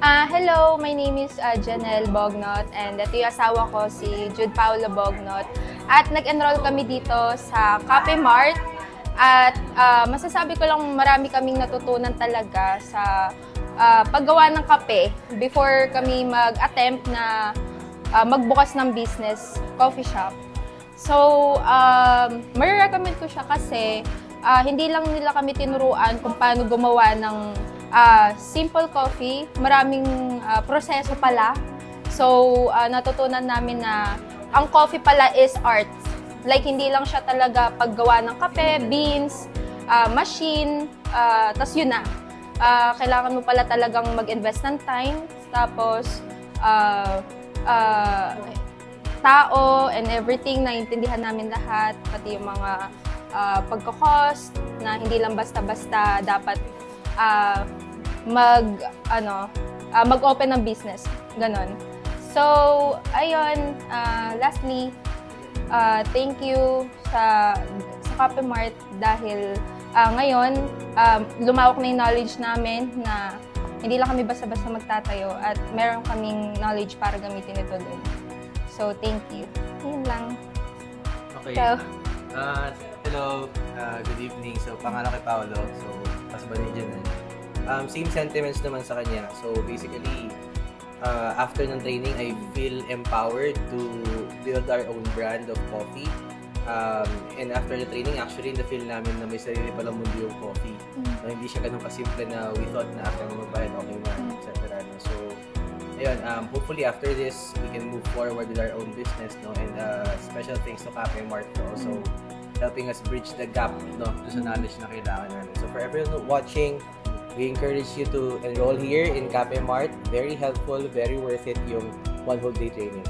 Hello, my name is Janelle Bognot and ito yung asawa ko si Jude Paolo Bognot. At nag-enroll kami dito sa Cafe Mart at masasabi ko lang marami kaming natutunan talaga sa paggawa ng kape before kami mag-attempt na magbukas ng business, coffee shop. So, marirecommend ko siya kasi hindi lang nila kami tinuruan kung paano gumawa ng simple coffee. Maraming proseso pala. So, natutunan namin na ang coffee pala is art. Like, hindi lang siya talaga paggawa ng kape, beans, machine, tas yun na. Kailangan mo pala talagang mag-invest ng time, tapos tao and everything, naintindihan namin lahat, pati yung mga pagko-cost, na hindi lang basta-basta dapat mag-open ng business. Ganon. So, ayun, lastly, thank you sa Cafe Mart dahil ngayon, lumawak na yung knowledge namin na hindi lang kami basta-basta magtatayo at meron kaming knowledge para gamitin ito doon. So, thank you. Yun lang. Okay. So, hello, good evening. So, pangalan kay Paolo. So, husband ni Janelle. Same sentiments naman sa kanya. So, basically, after ng training, I feel empowered to build our own brand of coffee. And after the training, actually, na-feel namin na may sarili palang mundo yung coffee. So, hindi siya ganun kasimple na we thought na after magbayad, okay na, etc. So, ayun, hopefully after this, we can move forward with our own business, no? And special thanks to Cafe Mart for also helping us bridge the gap, no? To sa knowledge na kailangan namin. So, for everyone watching, we encourage you to enroll here in Cafe Mart. Very helpful, very worth it yung one whole day training.